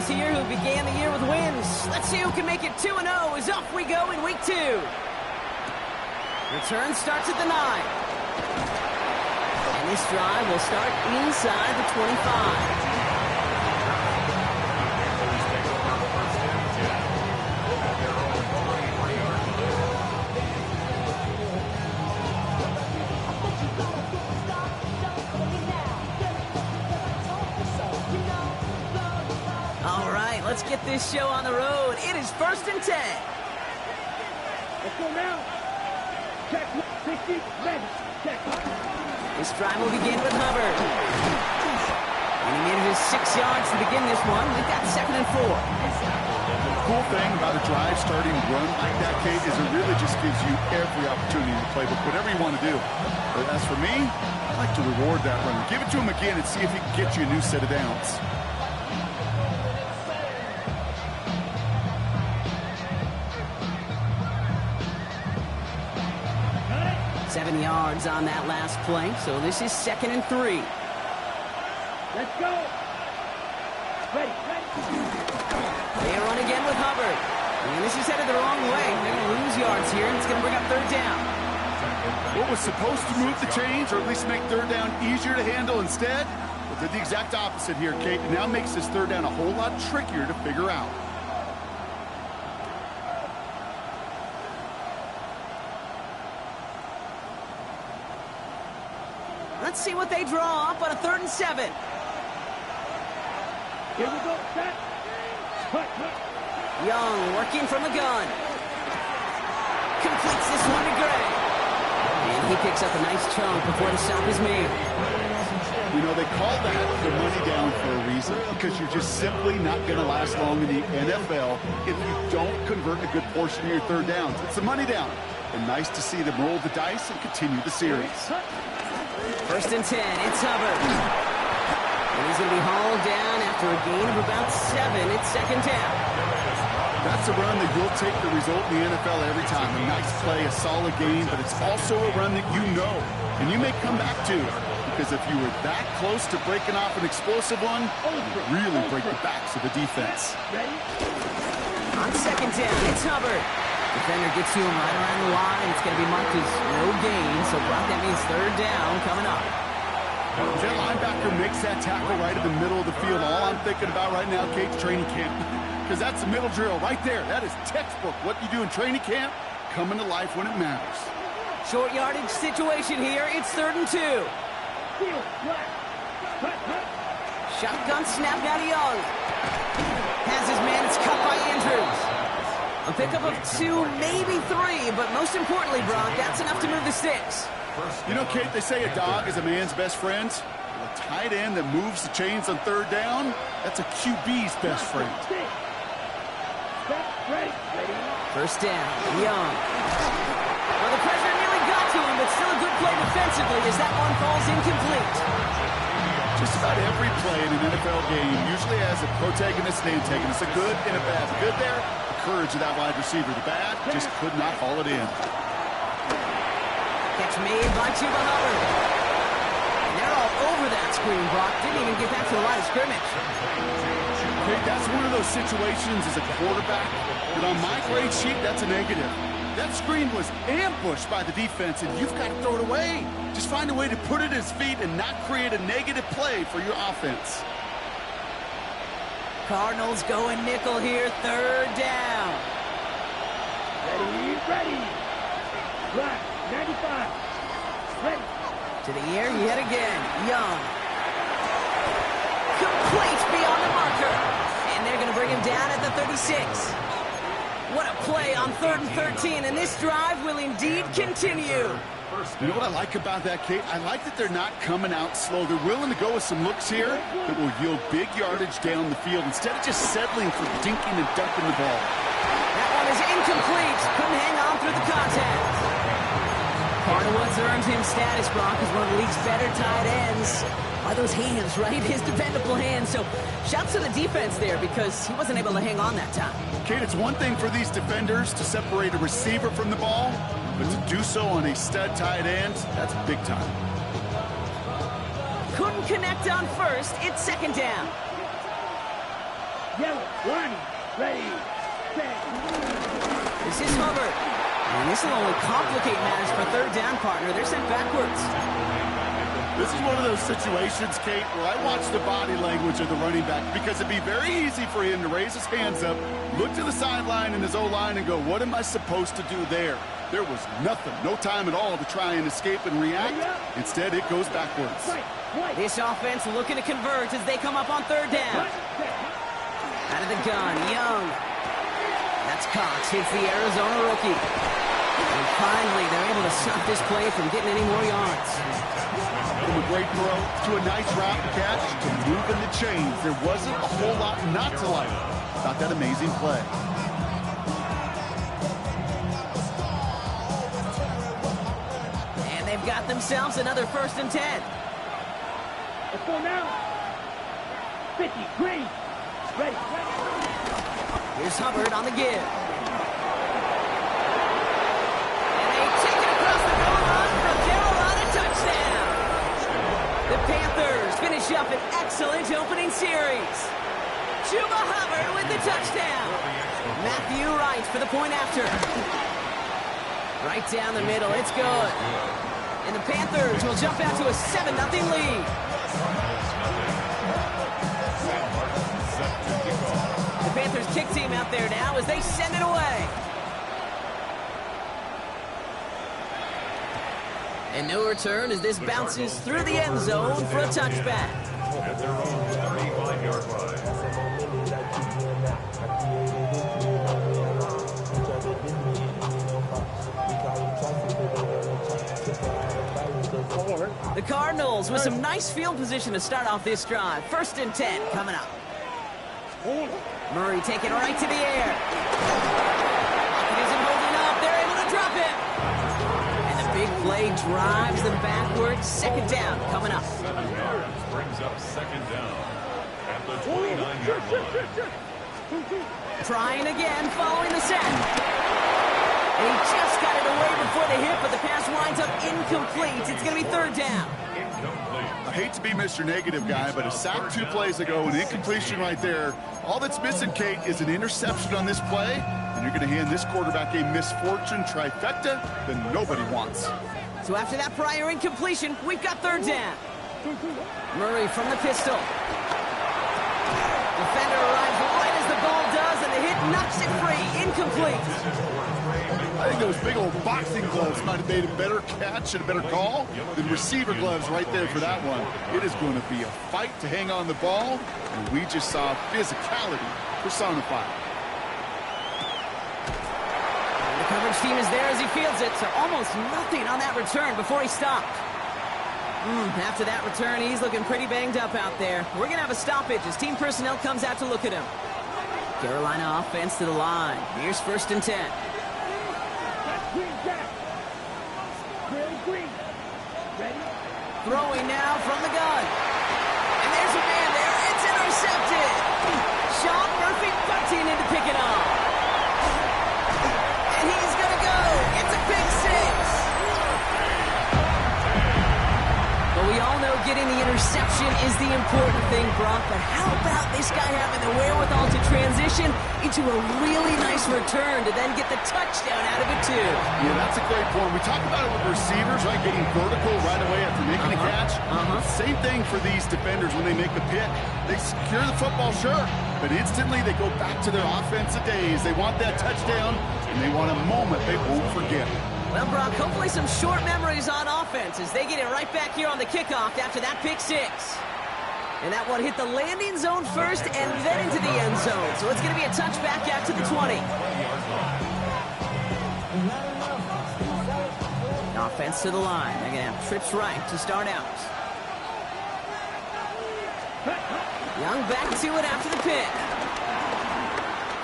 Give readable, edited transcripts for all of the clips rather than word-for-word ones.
teams here who began the year with wins. Let's see who can make it 2-0 as off we go in week 2. Return starts at the 9. And this drive will start inside the 25. Let's get this show on the road. It is 1st and 10. Let's go now. Check 60, ready. Check. This drive will begin with Hubbard. And he manages 6 yards to begin this one. We've got 2nd and 4. The cool thing about a drive starting run like that, Kate, is it really just gives you every opportunity to play whatever you want to do. But as for me, I like to reward that run. Give it to him again and see if he can get you a new set of downs. 7 yards on that last play, so this is 2nd and 3. Let's go. Ready. They run again with Hubbard. And this is headed the wrong way. They're going to lose yards here, and it's going to bring up 3rd down. What was supposed to move the chains, or at least make 3rd down easier to handle instead, well, did the exact opposite here, Kate. It now makes this 3rd down a whole lot trickier to figure out. Let's see what they draw up on a 3rd and 7. Here we go. Set. Young working from the gun. Completes this one to Gray. And he picks up a nice chunk before the stop is made. You know, they call that the money down for a reason, because you're just simply not going to last long in the NFL if you don't convert a good portion of your 3rd downs. It's the money down. And nice to see them roll the dice and continue the series. 1st and 10, it's Hubbard. And he's going to be hauled down after a gain of about 7. It's 2nd down. That's a run that you'll take the result in the NFL every time. A nice play, a solid game, but it's also a run that you know, and you may come back to. Because if you were that close to breaking off an explosive one, it would really break the backs of the defense. On 2nd down, it's Hubbard. Defender gets to him right around the line. It's going to be marked as no gain, so Brock, that means 3rd down coming up. That linebacker makes that tackle right in the middle of the field. All I'm thinking about right now, Kate, training camp. Because that's the middle drill right there. That is textbook. What you do in training camp, coming to life when it matters. Short yardage situation here. It's 3rd and 2. Shotgun snap now to Young. Has his man. It's cut by Andrews. A pickup of 2, maybe 3, but most importantly, Brock, that's enough to move the sticks. You know, Kate, they say a dog is a man's best friend. Well, a tight end that moves the chains on 3rd down, that's a QB's best friend. 1st down, Young. Well, the pressure nearly got to him, but still a good play defensively as that one falls incomplete. Just about every play in an NFL game usually has a protagonist and antagonist, a good and a bad. The good there, the courage of that wide receiver. The bad, just could not haul it in. Catch made by Chuba Hubbard. And they're all over that screen, Brock. Didn't even get back to the line of scrimmage. Okay, that's one of those situations as a quarterback that on my grade sheet, that's a negative. That screen was ambushed by the defense, and you've got to throw it away. Just find a way to put it at his feet and not create a negative play for your offense. Cardinals going nickel here, 3rd down. Ready. Black, 95. Ready. To the air yet again. Young. Complete beyond the marker. And they're going to bring him down at the 36. What a play on 3rd and 13, and this drive will indeed continue. You know what I like about that, Kate? I like that they're not coming out slow. They're willing to go with some looks here that will yield big yardage down the field instead of just settling for dinking and dunking the ball. That one is incomplete. Couldn't hang on through the contact. Part of what's earned him status, Brock, is one of the league's better tight ends. By those hands, right? His dependable hands. So shouts to the defense there because he wasn't able to hang on that time. Kate, it's one thing for these defenders to separate a receiver from the ball, but to do so on a stud tight end, that's big time. Couldn't connect on 1st. It's 2nd down. Yellow, line, ready, set. This is Hubbard. And this will only complicate matters for third down, partner. They're sent backwards. This is one of those situations, Kate, where I watch the body language of the running back because it'd be very easy for him to raise his hands up, look to the sideline in his O-line and go, what am I supposed to do there? There was nothing, no time at all to try and escape and react. Instead, it goes backwards. This offense looking to convert as they come up on third down. Out of the gun, Young. That's Cox, hits the Arizona rookie. And finally, they're able to stop this play from getting any more yards. From a great throw to a nice route catch to moving the chains. There wasn't a whole lot not to like about that amazing play. And they've got themselves another 1st and 10. Let's go now. 50, green, ready. Here's Hubbard on the give. And they take it across the goal line for a Carolina touchdown. The Panthers finish up an excellent opening series. Chuba Hubbard with the touchdown. Matthew Wright for the point after. Right down the middle, it's good. And the Panthers will jump out to a 7-0 lead. The Panthers kick team out there now as they send it away. And no return as this bounces through the end zone for a touchback. At their own 35-yard line. The Cardinals with some nice field position to start off this drive. 1st and 10 coming up. Murray taking right to the air. Lockett isn't holding up. They're able to drop it. And the big play drives them backwards. 2nd down coming up. 7 yards brings up 2nd down at the 29-yard line. Trying again following the sack. And he just got it away before the hit, but the pass winds up incomplete. It's going to be 3rd down. I hate to be Mr. Negative guy, but a sack 2 plays ago, an incompletion right there. All that's missing, Kate, is an interception on this play, and you're going to hand this quarterback a misfortune trifecta that nobody wants. So after that prior incompletion, we've got 3rd down. Murray from the pistol. Defender arrives right as the ball does, and the hit knocks it free. Incomplete. I think those big old boxing gloves might have made a better catch and a better call than receiver gloves right there for that one. It is going to be a fight to hang on the ball, and we just saw physicality personified. The coverage team is there as he fields it, so almost nothing on that return before he stopped. After that return, he's looking pretty banged up out there. We're going to have a stoppage as team personnel comes out to look at him. Carolina offense to the line. Here's 1st and 10. Green, jack. Green, ready. Throwing now from the gun. And there's a man there. It's intercepted. Sean Murphy bunting in to pick it off. And he's going to go. It's a pick 6. But we all know getting the interception is the important thing, Brock. But how about this guy having the wherewithal to transition into a really nice return to then get the touchdown out of it, too? Yeah, that's a great point. We talk about it with receivers, right, getting vertical right away after making a catch. Same thing for these defenders when they make the pick. They secure the football, sure, but instantly they go back to their offensive days. They want that touchdown, and they want a moment they won't forget. Well, Brock, hopefully some short memories on offense as they get it right back here on the kickoff after that pick 6. And that one hit the landing zone first and then into the end zone. So it's going to be a touchback out to the 20. Offense to the line. They're going to have trips right to start out. Young back to it after the pick.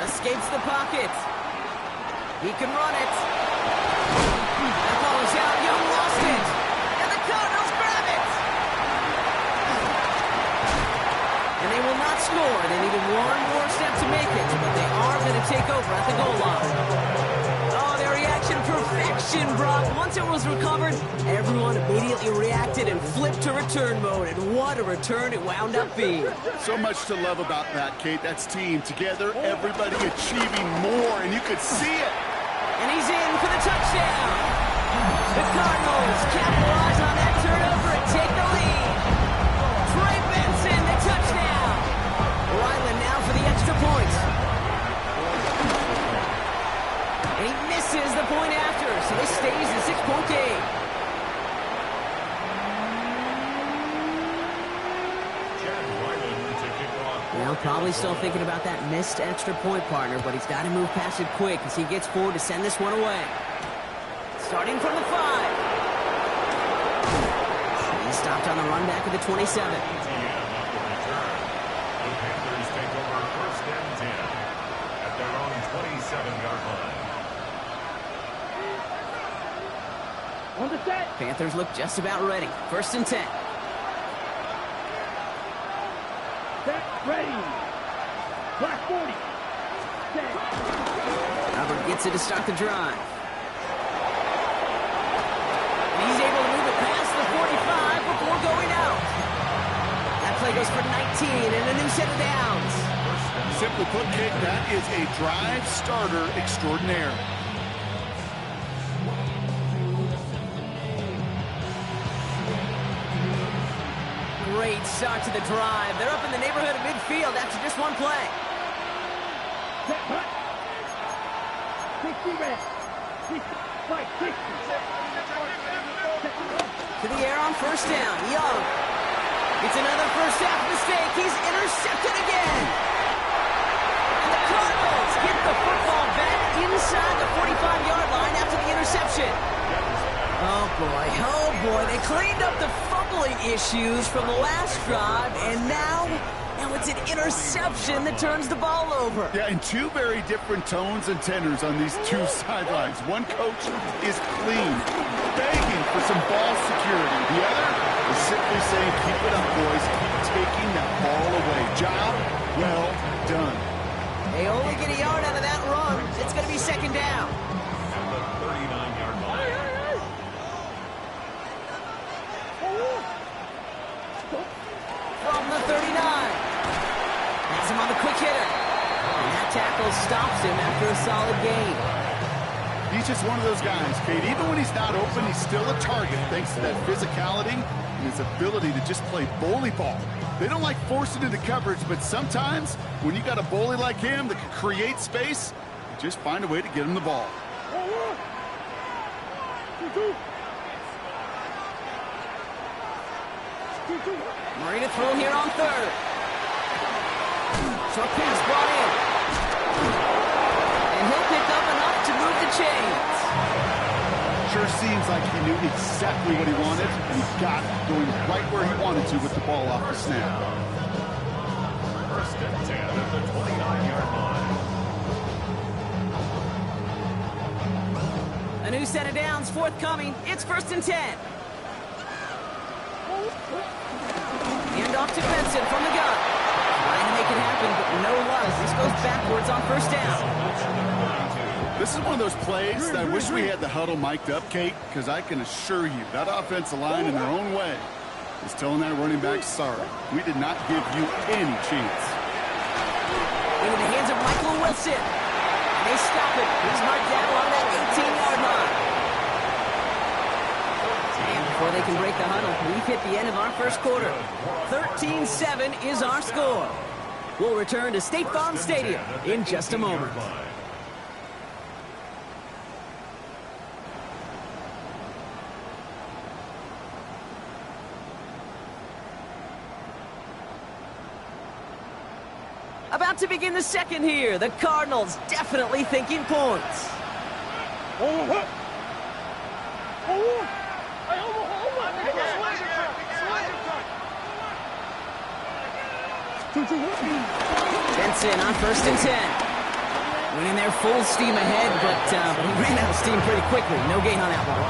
Escapes the pocket. He can run it. That ball is out. Young lost it. And the Cardinals grab it. And they will not score. They needed one more step to make it, but they are going to take over at the goal line. Oh, their reaction perfect action, Brock. Once it was recovered, everyone immediately reacted and flipped to return mode. And what a return it wound up being. So much to love about that, Kate. That's team. Together, everybody achieving more, and you could see it. And he's in for the touchdown. The Cardinals capitalize on that turnover and take the lead. Trey Benson, the touchdown. Ryland now for the extra point. And he misses the point after, so this stays a 6-point game. Well, probably still thinking about that missed extra point, partner, but he's got to move past it quick as he gets forward to send this one away. Starting from the 5. He stopped on the run back at the 27. The Panthers take over first and 10 at their own 27-yard line. On the set. Panthers look just about ready. First and 10. Set. Ready. Black 40. Set. Albert gets it to start the drive. And he's able to move it past the 45 before going out. That play goes for 19 and a new set of downs. Simply put, Kate, that is a drive starter extraordinaire. Great start to the drive. They're up in the neighborhood of midfield after just one play. Set. Hut. 60 red. 60. Fight. 60. To the air on first down. Young. It's another first half mistake. He's intercepted again. And the Cardinals get the football back inside the 45-yard line after the interception. Oh, boy. They cleaned up the fumbling issues from the last drive, and now it's an interception that turns the ball over. Yeah, and two very different tones and tenors on these two sidelines. One coach is clean, begging for some ball security. The other is simply saying, keep it up, boys. Keep taking that ball away. Job well done. They only get a yard out of that run. It's going to be second down. At the 39-yard line. From the 39. Has him on the quick hitter. And that tackle stops him after a solid gain. He's just one of those guys, Kate. Even when he's not open, he's still a target thanks to that physicality and his ability to just play bully ball. They don't like forcing into coverage, but sometimes when you got a bully like him that can create space, you just find a way to get him the ball. Murray to throw here on third. Short pass brought in. And he'll pick up enough to move the chains. Sure seems like he knew exactly what he wanted, and he got it, going right where he wanted to with the ball off the snap. First and 10 at the 29-yard line. A new set of downs forthcoming. It's first and 10. Hand off to Benson from the gun. Trying to make it happen, but no luck. This goes backwards on first down. This is one of those plays that I wish we had the huddle mic'd up, Kate, because I can assure you that offensive line in their own way is telling that running back, sorry, we did not give you any chance. Into the hands of Michael Wilson. And they stop it. He's marked down on that 18-yard line. And before they can break the huddle, we've hit the end of our first quarter. 13-7 is our score. We'll return to State Farm Stadium in just a moment. About to begin the second here. The Cardinals definitely thinking points. Benson on first and 10. Went in there full steam ahead, but he ran out of steam pretty quickly. No gain on that one.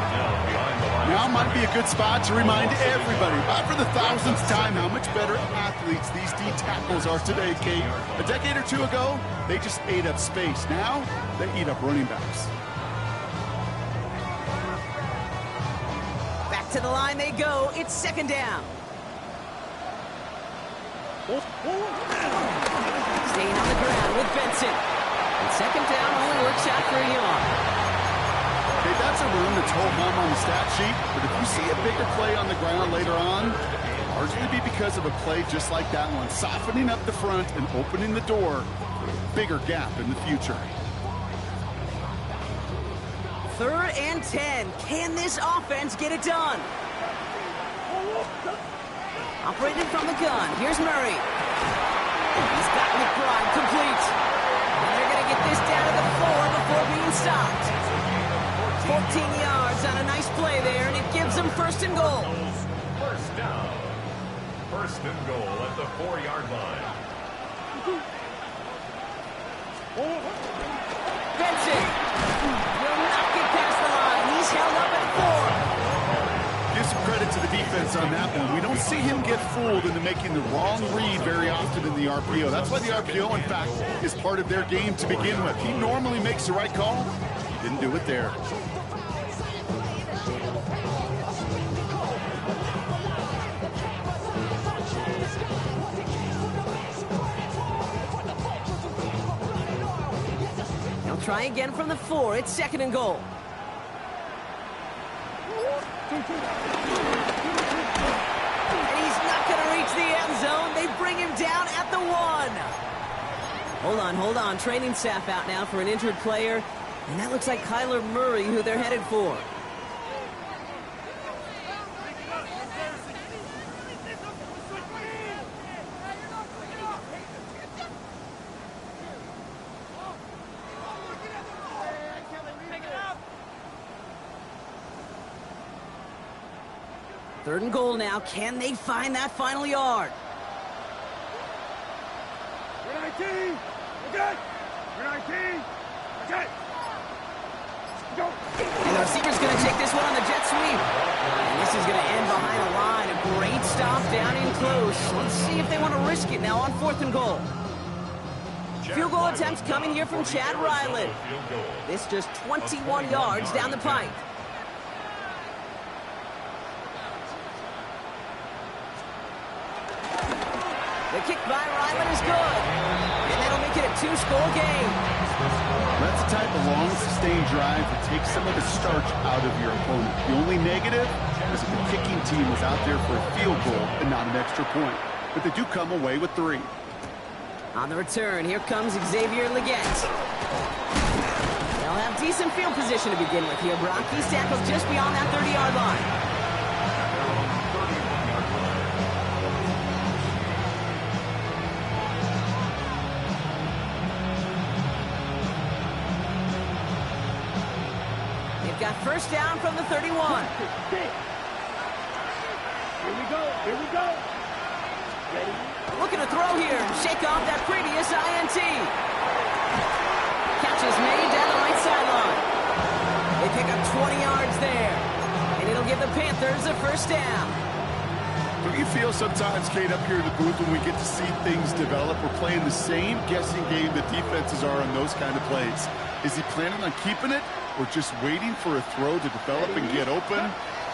Now might be a good spot to remind everybody, about for the thousandth time, how much better athletes these D tackles are today, Kate. A decade or two ago, they just ate up space. Now, they eat up running backs. to the line they go. It's second down. Staying on the ground with Benson. And second down only works out for a yard. Okay, that's a room that's ho-hum on the stat sheet, but if you see a bigger play on the ground later on, largely be because of a play just like that one, softening up the front and opening the door for a bigger gap in the future. 3rd and 10. Can this offense get it done? Operating from the gun. Here's Murray. He's got McBride complete. And they're going to get this down to the floor before being stopped. 14 yards on a nice play there, and it gives them 1st and goal. First down. 1st and goal at the 4-yard line. Benson will not get past the line. He's held up at 4. Give some credit to the defense on that one. We don't see him get fooled into making the wrong read very often in the RPO. That's why the RPO, in fact, is part of their game to begin with. He normally makes the right call. He didn't do it there. They'll try again from the 4. It's 2nd and goal. And he's not going to reach the end zone. They bring him down at the 1. Hold on. Training staff out now for an injured player. And that looks like Kyler Murray, who they're headed for. Third and goal now. Can they find that final yard? We're 19. Okay. We're 19. Okay. Go. And the receiver's going to take this one on the jet sweep. And this is going to end behind the line. A great stop down in close. Let's see if they want to risk it now on 4th and goal. Field goal attempts coming here from Chad Ryland. This just 21 yards down the pipe. The kick by Ryland is good. And that'll make it a 2-score game. That's the type of long, sustained drive that takes some of the starch out of your opponent. The only negative is if the kicking team was out there for a field goal and not an extra point. But they do come away with 3. On the return, here comes Xavier Legette. They'll have decent field position to begin with here, Brock. He's tackled just beyond that 30-yard line. Got 1st down from the 31. Here we go. Ready? Looking to throw here. Shake off that previous INT. Catch is made down the right sideline. They pick up 20 yards there. And it'll give the Panthers a 1st down. Don't you feel sometimes, Kate, up here in the booth when we get to see things develop, we're playing the same guessing game that defenses are on those kind of plays? Is he planning on keeping it or just waiting for a throw to develop and get open?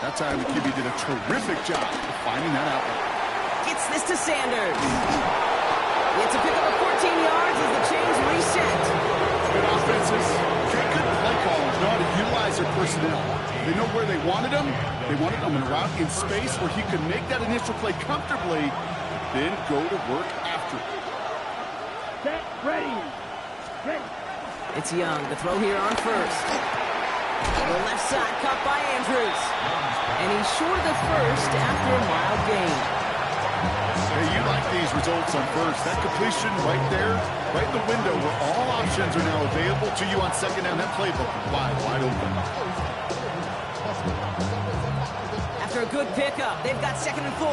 That time the QB did a terrific job of finding that outlet. Gets this to Sanders. It's a pickup of 14 yards as the chains reset. Good offenses. Good play callers know how to utilize their personnel. They know where they wanted them. They wanted them in a route in space where he could make that initial play comfortably, then go to work after it. Set. Ready. It's Young. The throw here on 1st. The left side caught by Andrews. And he's short of the 1st after a mild gain. Hey, you like these results on 1st. That completion right there, right in the window where all options are now available to you on 2nd down. That playbook wide open. After a good pickup, they've got 2nd and 4.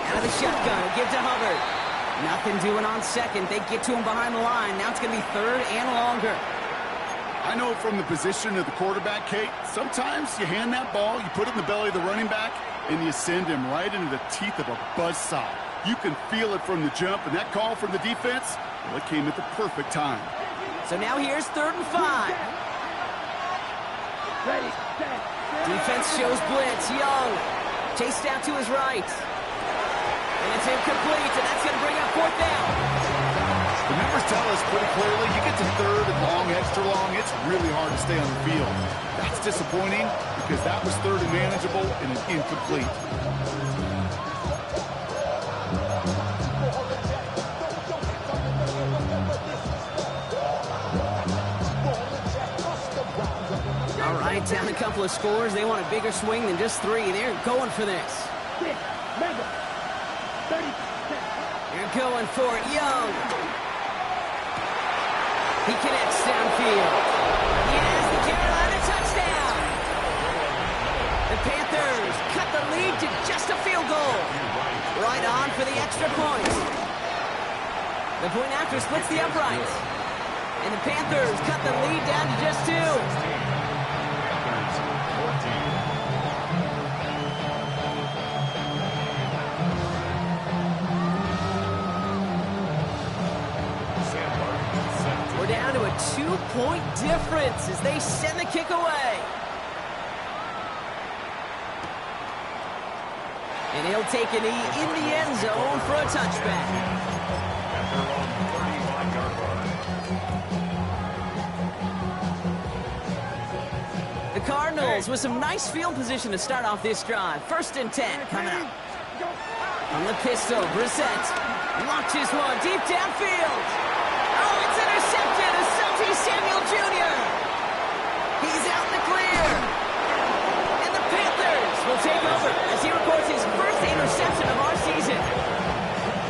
Out of the shotgun, give to Hubbard. Nothing doing on 2nd. They get to him behind the line. Now it's going to be 3rd and longer. I know from the position of the quarterback, Kate, sometimes you hand that ball, you put it in the belly of the running back, and you send him right into the teeth of a buzzsaw. You can feel it from the jump, and that call from the defense, well, it came at the perfect time. So now here's 3rd and 5. Ready, set. Defense shows blitz. Young chased out to his right. And it's incomplete, and that's going to bring up fourth down. The numbers tell us pretty clearly, you get to third and long, extra long, it's really hard to stay on the field. That's disappointing because that was third and manageable and an incomplete. All right, down a couple of scores. They want a bigger swing than just 3. They're going for this. Remember, 30. They're going for it. Young. He connects downfield. He has the Carolina touchdown. The Panthers cut the lead to just a field goal. Right on for the extra point. The point after splits the uprights. And the Panthers cut the lead down to just 2. Down to a 2-point difference as they send the kick away. And he'll take a knee in the end zone for a touchback. At their own 35-yard line. The Cardinals with some nice field position to start off this drive. 1st and 10 coming up. On the pistol, Brissett launches one deep downfield. Oh, it's intercepted. Asante Samuel Jr. He's out in the clear. And the Panthers will take over as he records his first interception of our season.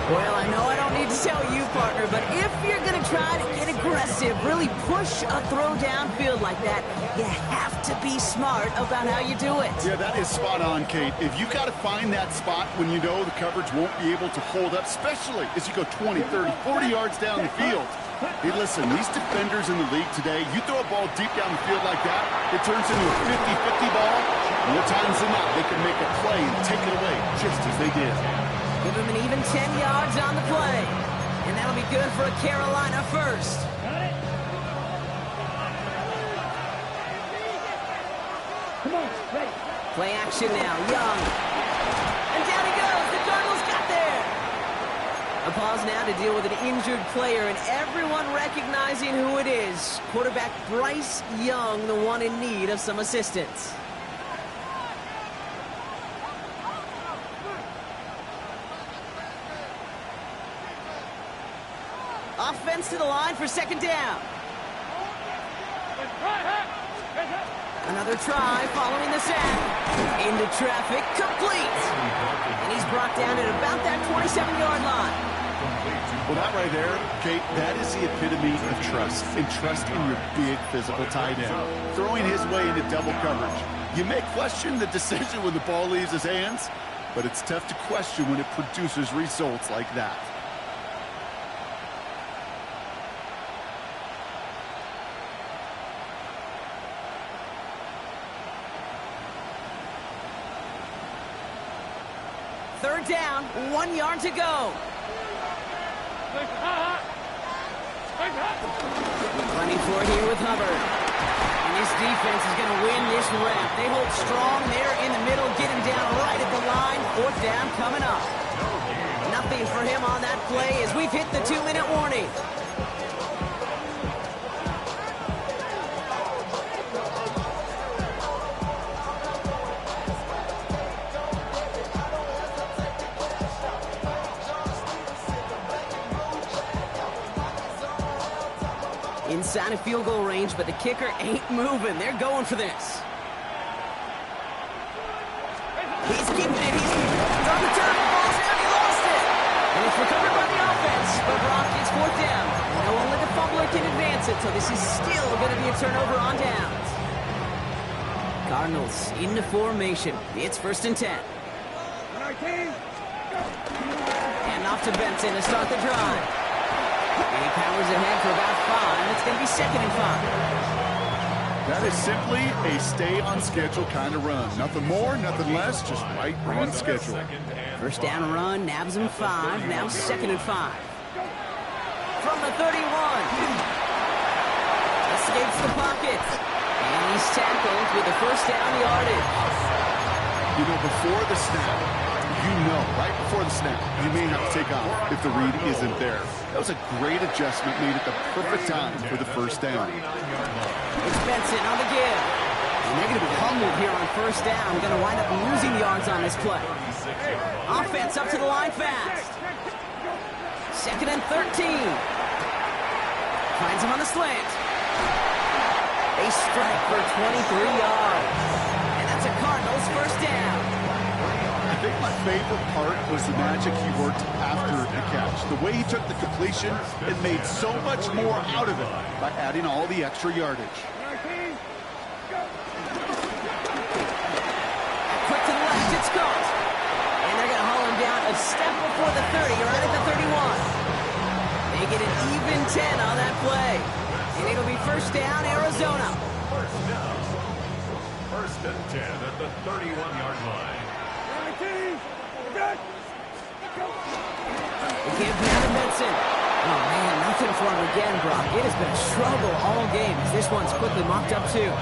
Well, I know I don't need to tell you, partner, but if you're going to try to get aggressive, really push a throw downfield like that, you have to be smart about how you do it. Yeah, that is spot on, Kate. If you got to find that spot when you know the coverage won't be able to hold up, especially as you go 20, 30, 40 yards down the field. Hey, listen, these defenders in the league today, you throw a ball deep down the field like that, it turns into a 50-50 ball. More times than not, they can make a play and take it away just as they did. Give him an even 10 yards on the play. And that'll be good for a Carolina first. Come on, ready. Play action now, Young. And down he goes. The Cardinals got there. A pause now to deal with an injured player, and everyone recognizing who it is. Quarterback Bryce Young, the one in need of some assistance. Offense to the line for 2nd down. Another try following the sack. Into traffic, complete. And he's brought down at about that 27-yard line. Well, that right there, Kate, that is the epitome of trust. And trust in your big physical tight end. Throwing his way into double coverage. You may question the decision when the ball leaves his hands, but it's tough to question when it produces results like that. Third down, 1 yard to go. Running for it here with Hubbard. And this defense is going to win this rep. They hold strong there in the middle, get him down right at the line. 4th down coming up. Nothing for him on that play as we've hit the 2-minute warning. Inside of field goal range, but the kicker ain't moving. They're going for this. He's keeping it. He's on the turn. The ball's down. He lost it. And it's recovered by the offense. But Brock gets 4th down. Now only the fumbler can advance it, so this is still going to be a turnover on downs. Cardinals into formation. It's 1st and 10. And off to Benson to start the drive. And he powers ahead for about 5. It's going to be 2nd and 5. That is simply a stay-on-schedule kind of run. Nothing more, nothing less, just right on schedule. 1st down run, nabs him 5. Now 2nd and 5. From the 31. A escapes the pocket. And he's tackled with a first down yardage. You know, before the snap, right before the snap, you may have to take off if the read isn't there. That was a great adjustment made at the perfect time for the first down. It's Benson on the give. And they're going to be humbled here on first down. Going to wind up losing yards on this play. Offense up to the line fast. 2nd and 13. Finds him on the slant. A strike for 23 yards. And that's a Cardinals first down. I think my favorite part was the magic he worked after the catch. The way he took the completion and made so much more out of it by adding all the extra yardage. Quick to the left, it's caught. And they're going to haul him down a step before the 30, right at the 31. They get an even 10 on that play. And it'll be first down, Arizona. First and 10 at the 31-yard line. They give down to Benson. Oh, man, nothing for him again, Brock. It has been a struggle all game as this one's quickly mocked up, too.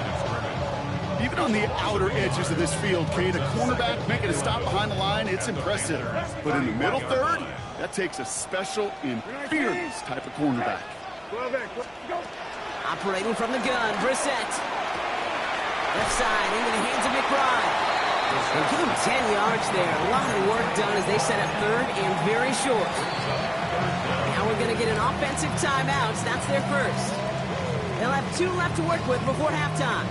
Even on the outer edges of this field, Kate, a cornerback making a stop behind the line, it's impressive. But in the middle third, that takes a special and fearless type of cornerback. Operating from the gun, Brissett. Left side into the hands of McBride. They give him 10 yards there. A lot of work done as they set up third and very short. Now we're going to get an offensive timeout. That's their first. They'll have 2 left to work with before halftime.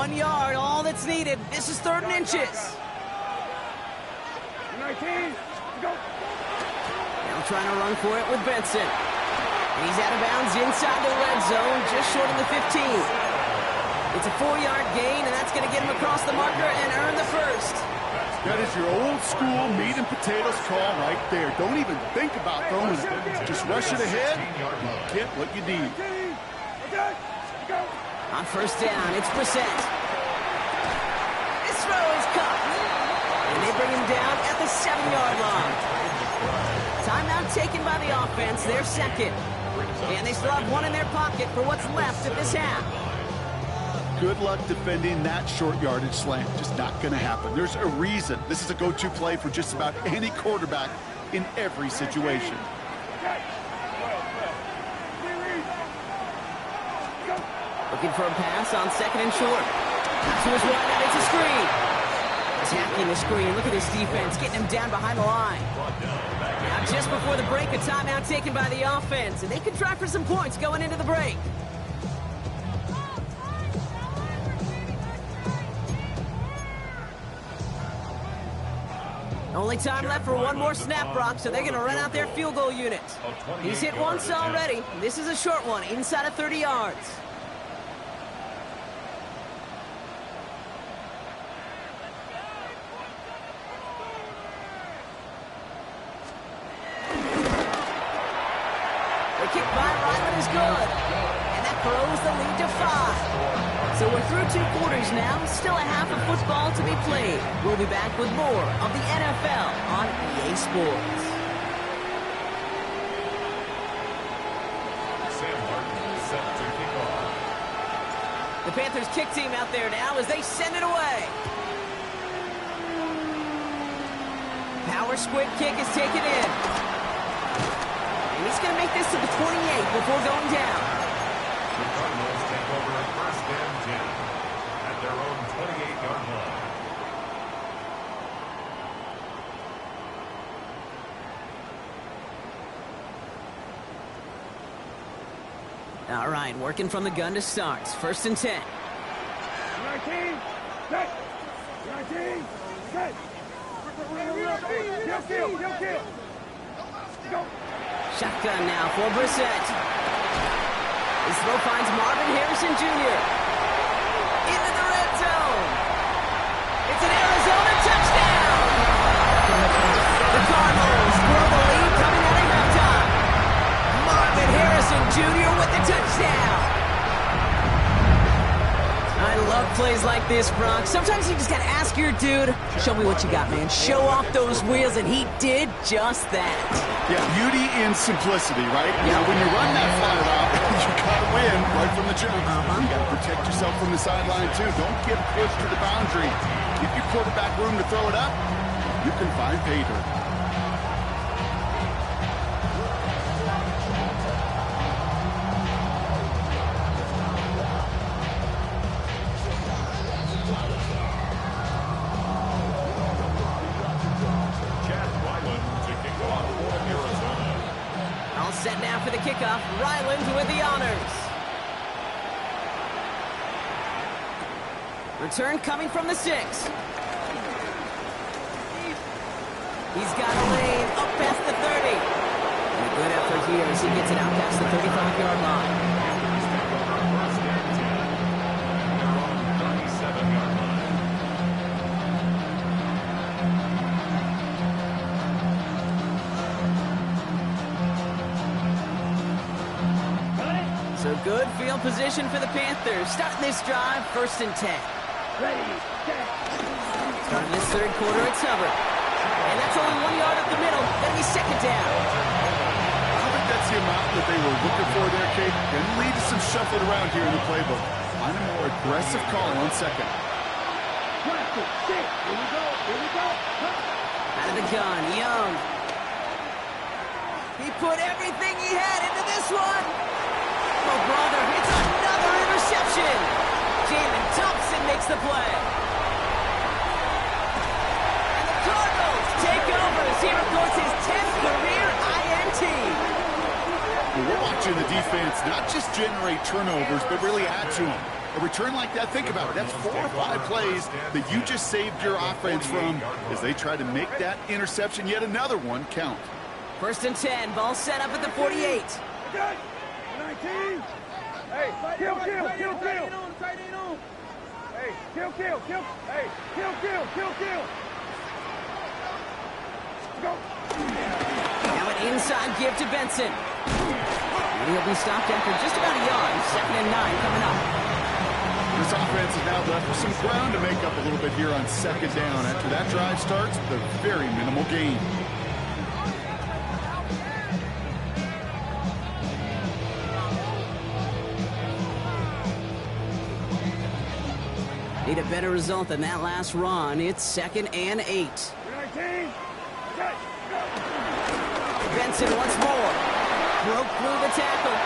Yard, all that's needed. This is 3rd and inches. 19, go. Now trying to run for it with Benson. He's out of bounds inside the red zone, just short of the 15. It's a 4-yard gain, and that's going to get him across the marker and earn the first. That is your old school meat and potatoes call right there. Don't even think about throwing it. Just rush it ahead and get what you need. On first down, it's Brissett. This throw is caught. And they bring him down at the 7-yard line. Timeout taken by the offense, their second. And they still have 1 in their pocket for what's left of this half. Good luck defending that short yardage slant. Just not going to happen. There's a reason. This is a go-to play for just about any quarterback in every situation. Looking for a pass on 2nd and short. To his right, and it's a screen. Attacking the screen. Look at this defense, getting him down behind the line. Now, just before the break, a timeout taken by the offense, and they could try for some points going into the break. Only time left for 1 more snap, Brock, so they're going to run out their field goal unit. He's hit once already. This is a short one, inside of 30 yards. Kick by Ryland is good. And that throws the lead to 5. So we're through 2 quarters now. Still a half of football to be played. We'll be back with more of the NFL on EA Sports. Sam Martin set to kick off. The Panthers kick team out there now as they send it away. Power squid kick is taken in. And he's going to make this to the 28 before going down. The Cardinals take over first and 10 at their own 28-yard line. All right, working from the gun to start. First and 10. 19, set. 19, set. Kill. Go. Shotgun now for Brissett. His throw finds Marvin Harrison Jr. into the red zone. It's an Arizona touchdown. Jr. with the touchdown. I love plays like this, Bronx. Sometimes you just gotta ask your dude, show me what you got, man. Show off those wheels, and he did just that. Yeah, beauty in simplicity, right? Now, when you run that fly route, you gotta win right from the jump. You gotta protect yourself from the sideline, too. Don't get pushed to the boundary. Give your quarterback room to throw it up. You can find pay dirt. Set now for the kickoff. Ryland with the honors. Return coming from the 6. He's got a lane up past the 30. And a good effort here as he gets it out past the 35-yard line. So good field position for the Panthers. Starting this drive, 1st and 10. Ready, set. Starting this 3rd quarter, it's Hubbard. And that's only 1 yard up the middle. That'll be 2nd down. I don't think that's the amount that they were looking for there, Kate. Gonna lead to some shuffling around here in the playbook. Find a more aggressive call on 2nd. Classic, 6. Here we go, here we go. Out of the gun, Young. He put everything he had into this one. Oh, brother, it's another interception. Jamin Thompson makes the play. And the Cardinals take over as he records his 10th career INT. Well, we're watching the defense not just generate turnovers, but really add to them. A return like that, think about it. That's 4 or 5 plays that you just saved your offense from as they try to make that interception, yet another one, count. 1st and 10, ball set up at the 48. Good. 19. Hey, kill. Hey, kill. Hey, kill. Go. Now an inside give to Benson. And he'll be stopped after just about a yard. 2nd and 9 coming up. This offense is now left with some ground to make up a little bit here on 2nd down. After that drive starts, with a very minimal gain. Need a better result than that last run. It's 2nd and 8. 19. Set. Go. Benson once more. Broke through the tackle.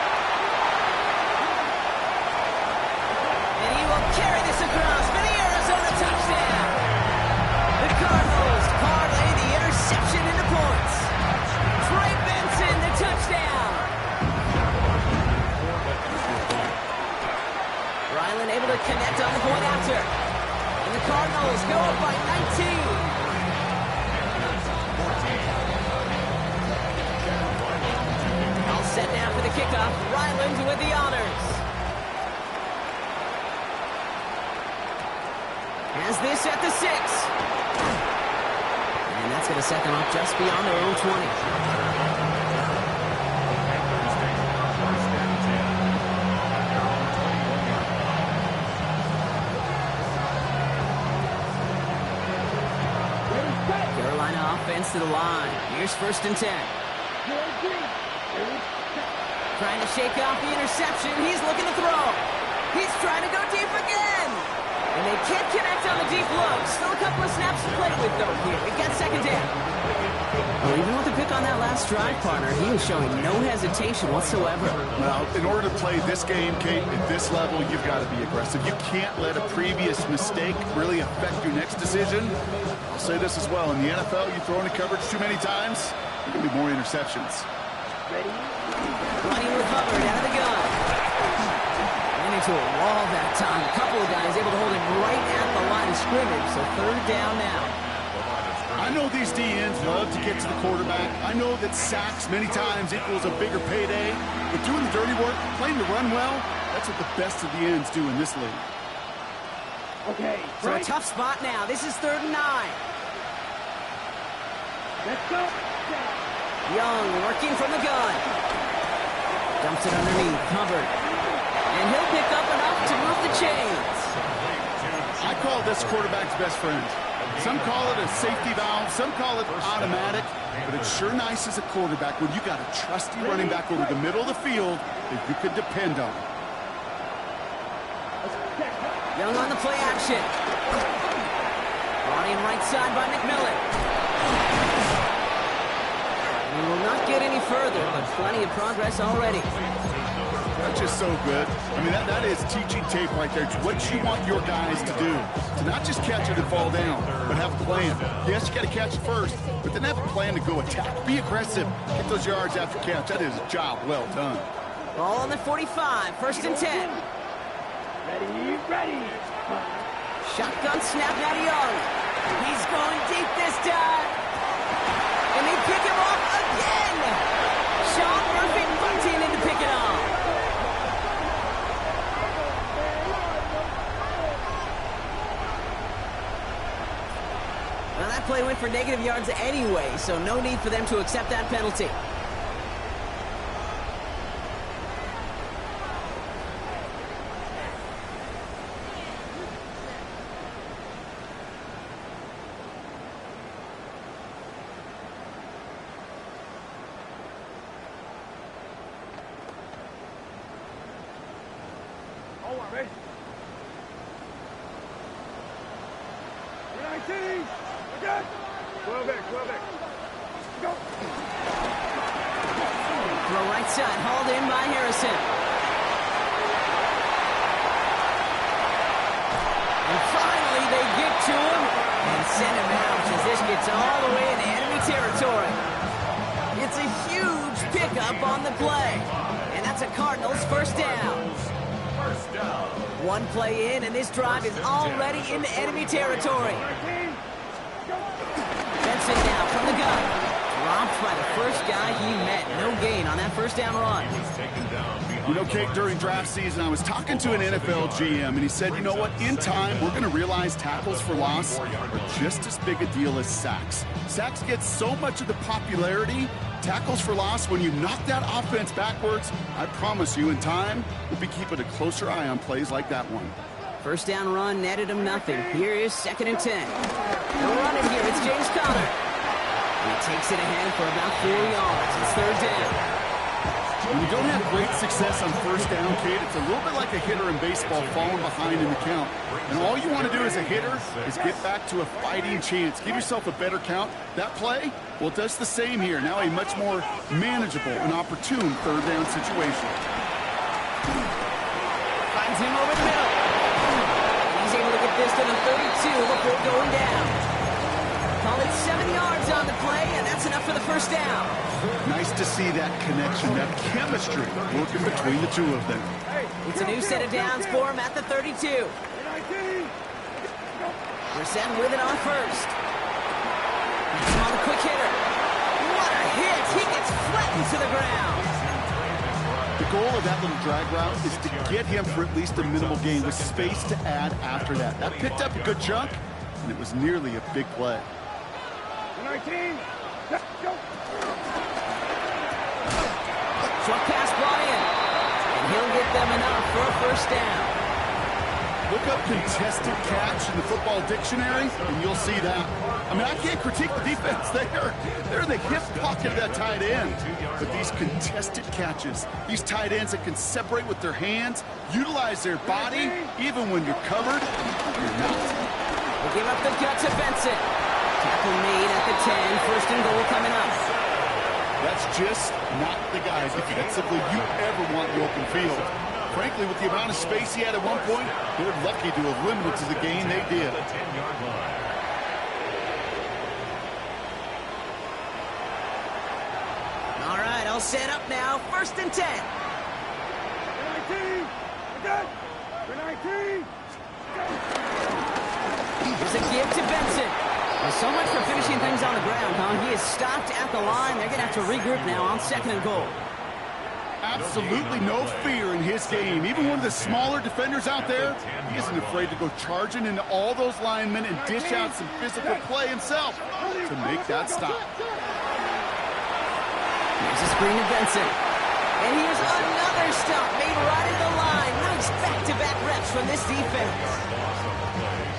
And he will carry this across for the Arizona touchdown. The Cardinals parlay the interception into points. Trey Benson, the touchdown. Ryland able to connect on the point after. And the Cardinals go up by 19. All set now for the kickoff. Ryland with the honors. Has this at the 6. And that's going to set them up just beyond their own 20. Offense to the line. Here's 1st and 10. Trying to shake off the interception. He's looking to throw. He's trying to go deep again. And they can't connect on the deep look. Still a couple of snaps to play with, though, here. We got 2nd down. Well, even with the pick on that last drive, partner, he was showing no hesitation whatsoever. Well, in order to play this game, Kate, at this level, you've got to be aggressive. You can't let a previous mistake really affect your next decision. I'll say this as well. In the NFL, you throw into coverage too many times, there can be more interceptions. Running with Hubbard out of the gun. Ran into a wall that time. A couple of guys able to hold him right at the line of scrimmage. So 3rd down now. I know these DNs love to get to the quarterback. I know that sacks many times equals a bigger payday. But doing the dirty work, playing to run well, that's what the best of the ends do in this league. Okay. So a tough spot now. This is 3rd and 9. Let's go. Young working from the gun. Dumps it underneath, covered. And he'll pick up enough to move the chains. I call this quarterback's best friend. Some call it a safety valve, some call it automatic, but it's sure nice as a quarterback when you got a trusty running back over the middle of the field that you could depend on. Young on the play action. Brought in right side by McMillan. We will not get any further, but plenty of progress already. That's just so good. I mean, that is teaching tape right there. It's what you want your guys to do. To not just catch it and fall down, but have a plan. Yes, you got to catch it first, but then have a plan to go attack. Be aggressive. Get those yards after catch. That is a job well done. Ball on the 45, 1st and 10. Ready. Shotgun snap now to Young. He's going deep this time. And they pick him off again. Sean Murphy bunting in to pick it off. Well, that play went for negative yards anyway, so no need for them to accept that penalty. Ready? 19. Again. 12 back. Go. Throw right side, hauled in by Harrison. And finally they get to him and send him out as this gets all the way into enemy territory. It's a huge pickup on the play. And that's a Cardinals first down. One play in, and this drive is already into enemy territory. Benson now from the gun. Dropped by the first guy he met. No gain on that first down run. You know, Kate, during draft season, I was talking to an NFL GM, and he said, you know what, in time, we're going to realize tackles for loss are just as big a deal as sacks. Sacks get so much of the popularity. Tackles for loss, when you knock that offense backwards, I promise you, in time, we'll be keeping a closer eye on plays like that one. First down run netted him nothing. Here is 2nd and 10. They'll run it here. It's James Conner. He takes it ahead for about 4 yards. It's 3rd down. When you don't have great success on first down, Kate, it's a little bit like a hitter in baseball falling behind in the count. And all you want to do as a hitter is get back to a fighting chance. Give yourself a better count. That play, well, it does the same here. Now a much more manageable and opportune 3rd down situation. Finds him over the middle. He's able to get this to the 32 before going down. Call it 7 yards on the play, and that's enough for the first down. Nice to see that connection, that chemistry working between the two of them. It's a new set of downs for him at the 32. Brissett with it on first. He's on the quick hitter. What a hit! He gets flattened to the ground. The goal of that little drag route is to get him for at least a minimal gain with space to add after that. That picked up a good chunk, and it was nearly a big play. 19. Go. Short pass brought in, and he'll get them enough for a first down. Look up contested catch in the football dictionary, and you'll see that. I mean, I can't critique the defense. They're in the hip pocket of that tight end. But these contested catches, these tight ends that can separate with their hands, utilize their body, even when you're covered, you're not. We'll give up the gut to Benson. Tackle made at the 10, 1st and goal coming up. That's just not the guy defensively you ever want in the open field. Frankly, with the amount of space he had at one point, they're lucky to have limited to the gain they did. All right, all set up now. 1st and 10. 19. Again. 19. Here's a give to Benson. Well, so much for finishing things on the ground, huh? He is stopped at the line. They're going to have to regroup now on 2nd and goal. Absolutely no fear in his game. Even one of the smaller defenders out there, he isn't afraid to go charging into all those linemen and dish out some physical play himself to make that stop. Here's a screen to Benson. And here's another stop made right at the line. Nice back-to-back reps from this defense.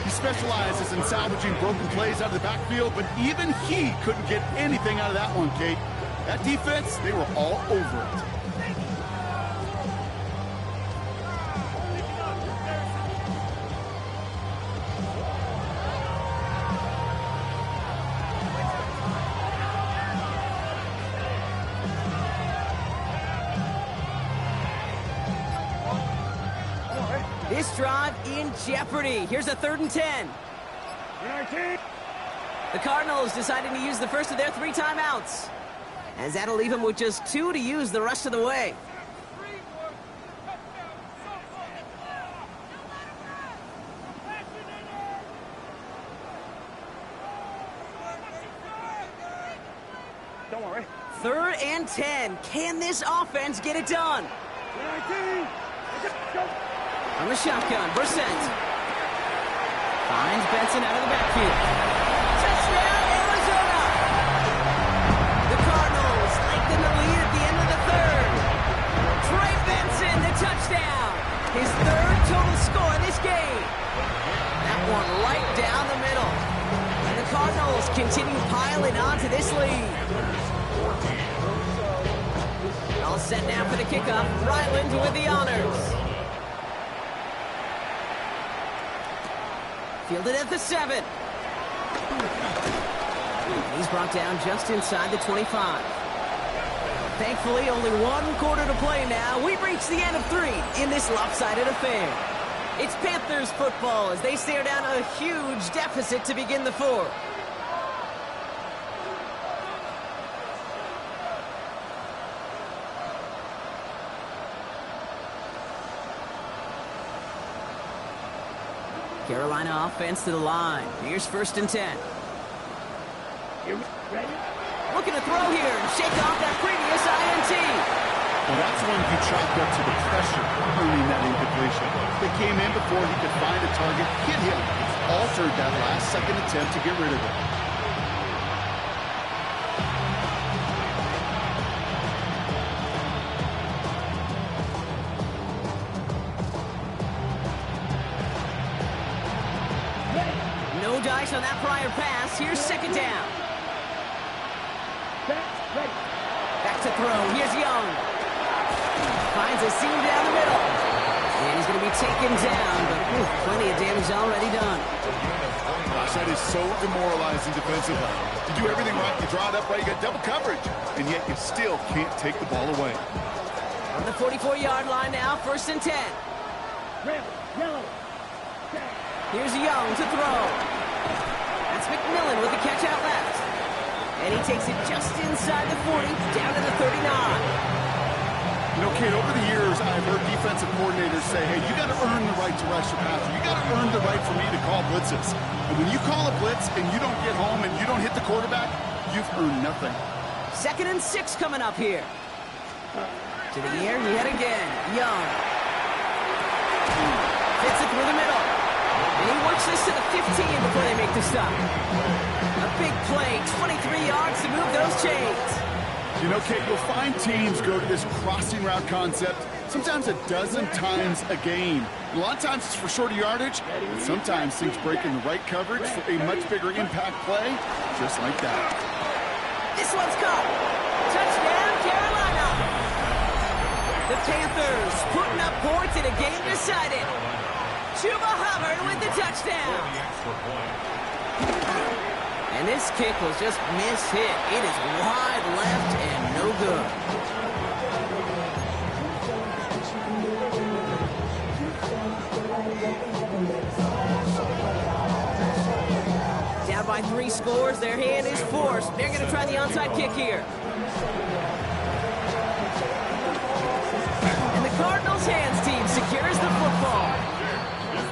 He specializes in salvaging broken plays out of the backfield, but even he couldn't get anything out of that one, Kate. That defense, they were all over it. This drive in jeopardy. Here's a 3rd and 10. The Cardinals deciding to use the first of their 3 timeouts, as that'll leave them with just 2 to use the rest of the way. Don't worry. 3rd and 10. Can this offense get it done? From the shotgun, Brissett finds Benson out of the backfield. Touchdown, Arizona! The Cardinals lengthen the lead at the end of the 3rd. Trey Benson, the touchdown. His 3rd total score in this game. That one right down the middle. And the Cardinals continue piling on to this lead. All set now for the kickoff. Ryland with the honors. Fielded at the 7. He's brought down just inside the 25. Thankfully, only 1 quarter to play now. We've reached the end of 3 in this lopsided affair. It's Panthers football as they stare down a huge deficit to begin the 4th. Carolina offense to the line. Here's 1st and 10. Looking to throw here and shake off that previous INT. Well, that's one who chalked up to the pressure earning that incompletion. They came in before he could find a target, hit him, altered that last-second attempt to get rid of it. No dice on that prior pass. Here's 2nd down. Back to throw. Here's Young. Finds a seam down the middle. And he's going to be taken down, but plenty of damage already done. Gosh, that is so demoralizing defensively. You do everything right, you draw it up right, you got double coverage, and yet you still can't take the ball away. On the 44-yard line now, 1st and 10. Here's Young to throw. That's McMillan with the catch out left. And he takes it just inside the 40, down to the 39. You know, Kate, over the years, I've heard defensive coordinators say, hey, you got to earn the right to rush your passer. You got to earn the right for me to call blitzes. And when you call a blitz and you don't get home and you don't hit the quarterback, you've earned nothing. 2nd and 6 coming up here. To the air, yet again. Young. Fits it through the middle. And he works this to the 15 before they make the stop. A big play, 23 yards to move those chains. You know, Kate, you'll find teams go to this crossing route concept sometimes a dozen times a game. A lot of times it's for shorter yardage, and sometimes things break in the right coverage for a much bigger impact play, just like that. This one's caught. Touchdown, Carolina. The Panthers putting up points in a game decided. Chuba Hubbard with the touchdown. And this kick was just mishit. It is wide left and no good. Down by 3 scores, their hand is forced. They're going to try the onside kick here. And the Cardinals hands team secures the football.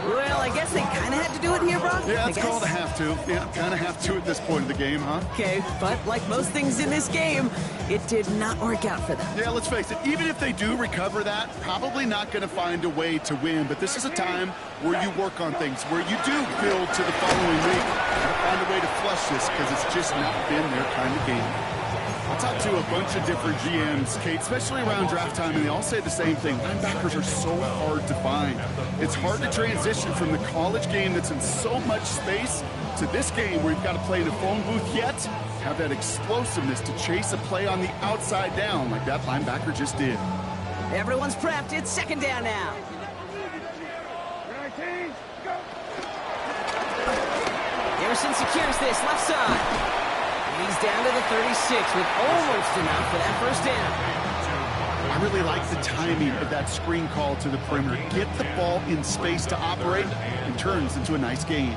Well, I guess they kind of had to do it here, Brock. Yeah, it's called a have to. Yeah, kind of have to at this point of the game, huh? Okay, but like most things in this game, it did not work out for them. Yeah, let's face it, even if they do recover that, probably not going to find a way to win. But this is a time where you work on things, where you do build to the following week. Find a way to flush this because it's just not been their kind of game. I'll talk to a bunch of different GMs, Kate, especially around draft time, and they all say the same thing. Linebackers are so hard to find. It's hard to transition from the college game that's in so much space to this game where you've got to play in a phone booth, yet have that explosiveness to chase a play on the outside down like that linebacker just did. Everyone's prepped. It's second down now. Harrison secures this left side. He's down to the 36 with almost enough for that first down. I really like the timing of that screen call to the perimeter. Get the ball in space to operate and turns into a nice gain.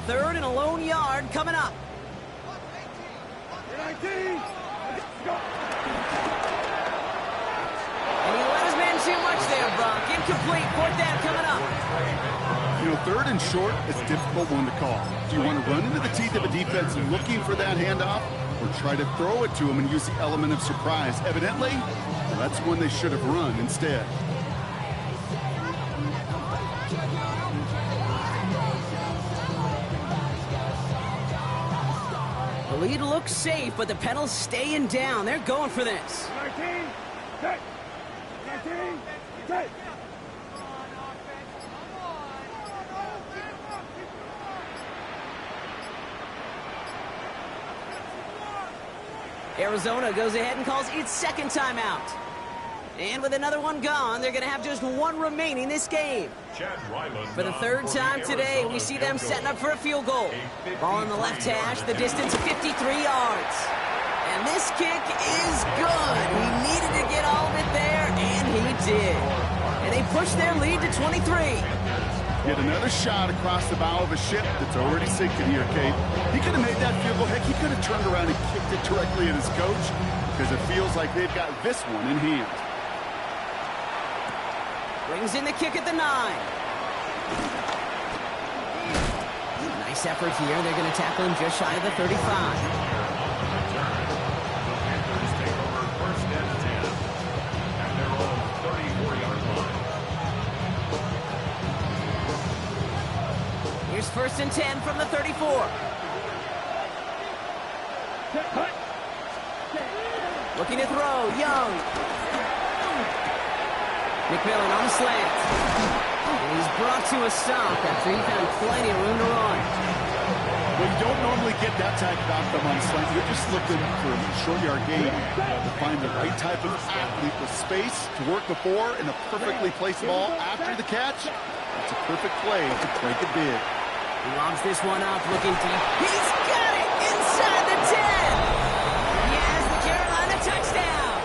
Third and a lone yard coming up. And he let his man too much there, Brock. Incomplete. Fourth down coming up. You know, third and short is a difficult one to call. Do you want to run into the teeth of a defense looking for that handoff, or try to throw it to him and use the element of surprise? Evidently, well, that's one they should have run instead. The lead looks safe, but the pedal's staying down. They're going for this. 19, set. 19, set. Arizona goes ahead and calls its second timeout. And with another one gone, they're going to have just one remaining this game. For the third time today, we see them setting up for a field goal. Ball in the left hash, the distance 53 yards. And this kick is good. He needed to get all of it there, and he did. And they push their lead to 23. Get another shot across the bow of a ship that's already sinking here, Kate. He could have made that field goal. Heck, he could have turned around and kicked it directly at his coach, because it feels like they've got this one in hand. Brings in the kick at the 9. Nice effort here. They're going to tackle him just shy of the 35. Panthers take over first and 10 at their own 34-yard line. Here's first and 10 from the 34. Looking to throw, Young. McMillan on the slant. And he's brought to a stop after he found plenty of room to run. Well, you don't normally get that type of outcome on a slant. You're just looking for a short yard gain to find the right type of athlete with space to work before and a perfectly placed ball after the catch. It's a perfect play to break it big. He lobs this one up, looking deep. He's got it inside the 10. He has the Carolina touchdown.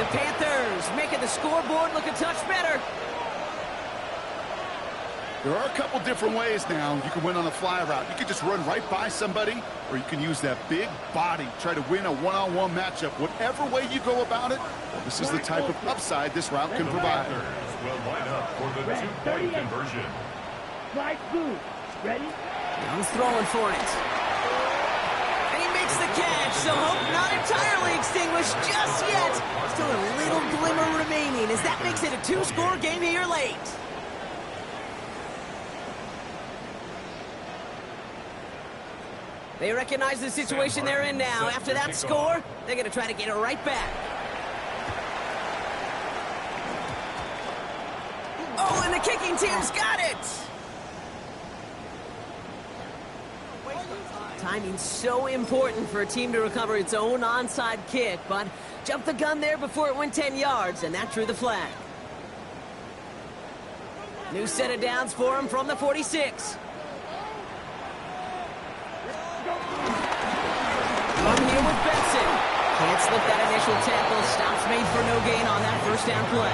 The Panthers making the scoreboard look a touch better. There are a couple different ways now. You can win on a fly route. You can just run right by somebody, or you can use that big body, try to win a one-on-one matchup. Whatever way you go about it, this is the type of upside this route can provide. Panthers will line up for the two-point conversion. Right boot. Ready? Young's throwing for it. And he makes the catch, so hope not entirely extinguished just yet. Still a little glimmer remaining as that makes it a two-score game here late. They recognize the situation they're in now. After that score, they're going to try to get it right back. Oh, and the kicking team's got it! Timing's so important for a team to recover its own onside kick, but jumped the gun there before it went 10 yards, and that drew the flag. New set of downs for him from the 46. From here with Benson. Can't slip that initial tackle. Stops made for no gain on that first down play.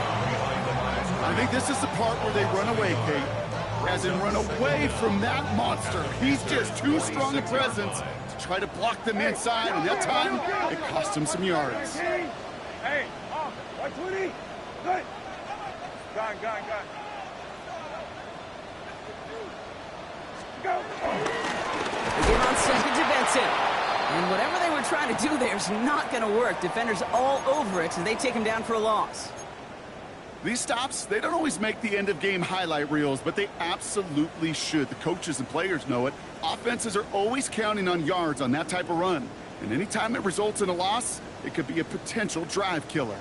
I think this is the part where they run away, Kate. As in run away from that monster. He's just too strong a presence to try to block them inside, and that time, it cost him some yards. Hey, 120. Good. Gone. Go. Again on second to Benson. And whatever they were trying to do there is not going to work. Defenders all over it, and they take him down for a loss. These stops, they don't always make the end-of-game highlight reels, but they absolutely should. The coaches and players know it. Offenses are always counting on yards on that type of run. And anytime it results in a loss, it could be a potential drive killer.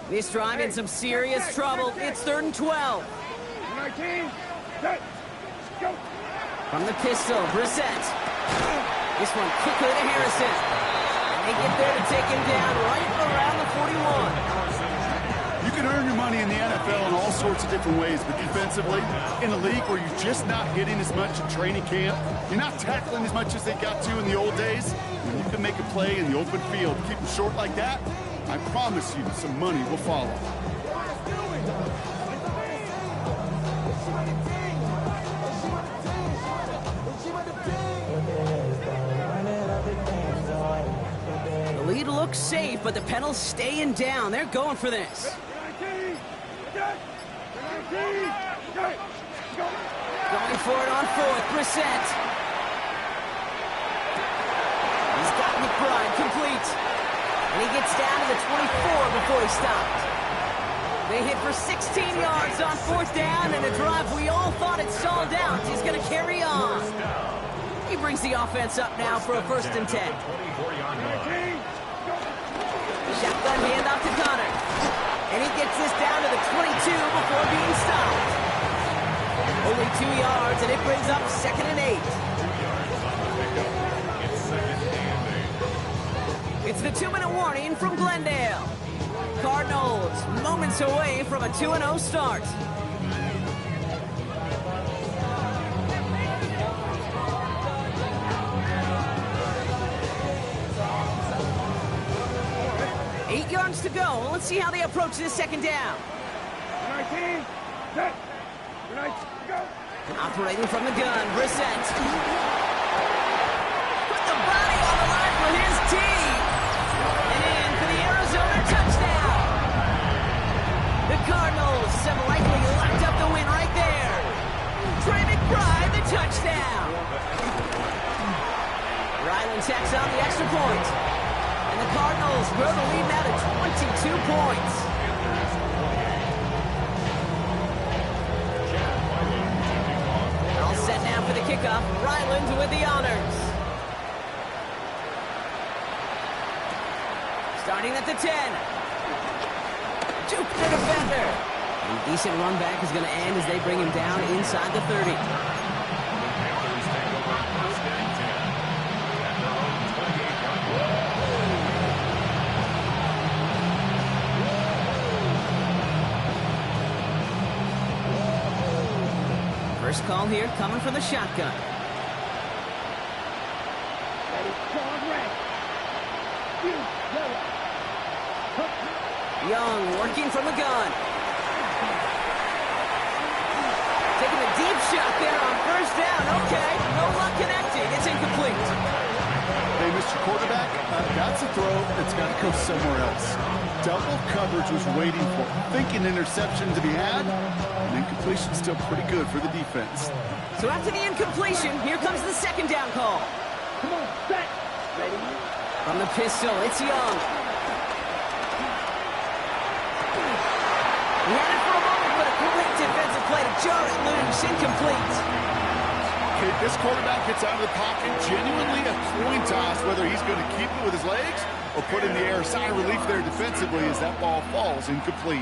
This drive in some serious trouble. It's 3rd and 12. 19, set, go. From the pistol, Brissett. This one quickly to Harrison. And they get there to take him down right around the 41. You can earn your money in the NFL in all sorts of different ways, but defensively, in a league where you're just not hitting as much in training camp, you're not tackling as much as they got to in the old days, when you can make a play in the open field, keep them short like that, I promise you some money will follow. The lead looks safe, but the Penals staying down. They're going for this. Going for it on 4th, Brissett. He's got McBride complete. And he gets down to the 24 before he stopped. They hit for 16 yards on 4th down, and a drive we all thought had stalled out. He's going to carry on. He brings the offense up now for a 1st and 10. Shotgun handoff to Connor. And he gets this down to the 22 before being stopped. Only 2 yards, and it brings up 2nd and 8. It's the 2-minute warning from Glendale. Cardinals moments away from a 2-0 start. Eight yards to go. Let's see how they approach this 2nd down. 19, set, go. Operating from the gun, Brissett. Put the body on the line for his team. And in for the Arizona touchdown. The Cardinals have likely locked up the win right there. Trey McBride, the touchdown. Ryland tacks on the extra point. And the Cardinals grow the lead now to 22 points. All set now for the kickoff. Ryland with the honors. Starting at the 10. Juke the defender. And decent run back is going to end as they bring him down inside the 30. First call here coming from the shotgun. Young working from the gun. Taking a deep shot there on 1st down. Okay, no luck connecting. It's incomplete. Hey, Mr. Quarterback, that's a throw that's got to go somewhere else. Double coverage was waiting for thinking interception to be had, and incompletion's still pretty good for the defense. So after the incompletion, here comes the 2nd down call. Come on, set. Ready? From the pistol, it's Young. He had it for a moment, but a great defensive play to jar it loose. Incomplete. Okay, this quarterback gets out of the pocket, genuinely a coin toss, whether he's going to keep it with his legs or put in the air. Sigh of relief there defensively as that ball falls incomplete.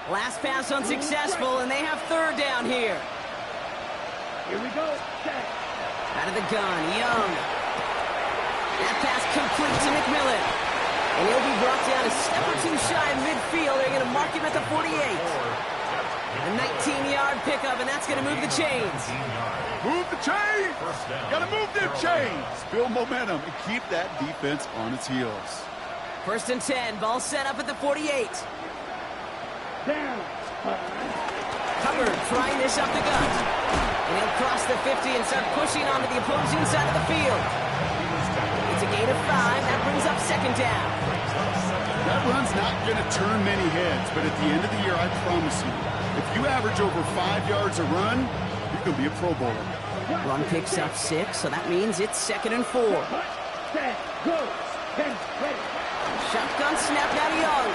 Last pass unsuccessful, and they have 3rd down here. Here we go. Set. Out of the gun, Young. That pass complete to McMillan. And he'll be brought down a step or two shy of midfield. They're going to mark him at the 48. A 19-yard pickup, and that's going to move the chains. Move the chains! Got to move them chains! Build momentum and keep that defense on its heels. 1st and 10, ball set up at the 48. Down. Hubbard trying this up the gut. And he'll cross the the 50 and start pushing onto the opposing side of the field. It's a gain of 5. That brings up second down. That run's not going to turn many heads, but at the end of the year, I promise you, if you average over 5 yards a run, you can be a Pro Bowler. Run picks up 6, so that means it's 2nd and 4. Set, go. 10, ready. Shotgun snap down to Young.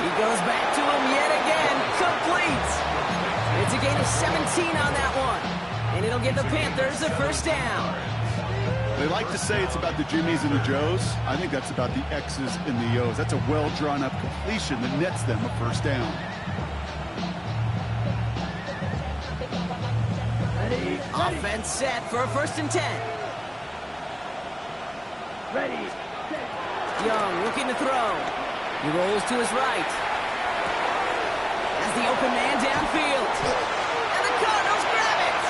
He goes back to him yet again. Complete. It's a gain of 17 on that one. And it'll give the Panthers a first down. They like to say it's about the Jimmies and the Joes. I think that's about the X's and the O's. That's a well-drawn-up completion that nets them a first down. Offense set for a 1st and 10. Ready. Young looking to throw. He rolls to his right. Has the open man downfield. And the Cardinals grab it.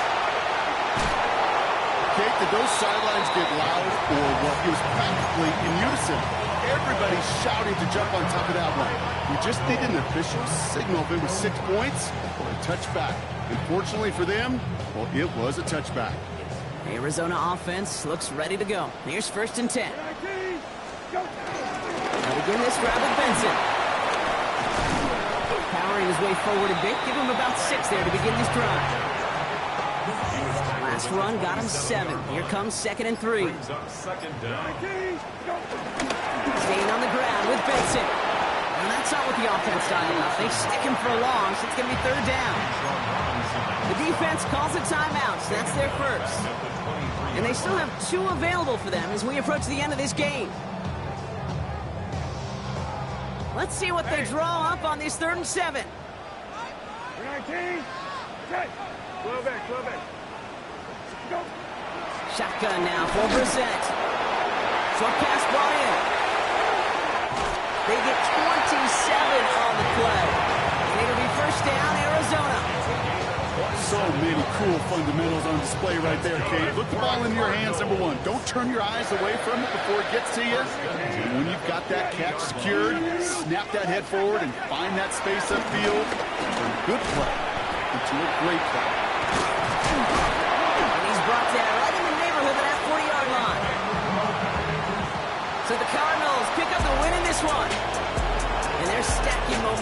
Kate, did those sidelines get loud or what? It was practically in unison. Everybody shouting to jump on top of that one. We just needed an official signal if it was 6 points or a touchback. Unfortunately for them, well, it was a touchback. Arizona offense looks ready to go. Here's 1st and 10. Now begin this drive with Benson. Powering his way forward a bit. Give him about 6 there to begin this drive. Last run got him 7. Here comes 2nd and 3. Brings up second down. Staying on the ground with Benson. And that's not what the offense thought enough. They stick him for a long, so it's going to be 3rd down. The defense calls a timeout, so that's their first. And they still have 2 available for them as we approach the end of this game. Let's see what they draw up on this 3rd and 7. 19. Set. Slow back. Go. Shotgun now for Brissett. Short pass brought in. They get 27 on the play. And it'll be 1st down, Arizona. So many cool fundamentals on display right there, Kate. Put the ball in your hands, number 1. Don't turn your eyes away from it before it gets to you. And when you've got that catch secured, snap that head forward and find that space upfield. From a good play into a great play. And he's brought down right in the neighborhood of that 40-yard line. So the Cardinals pick up the win in this one. And they're stacking momentum.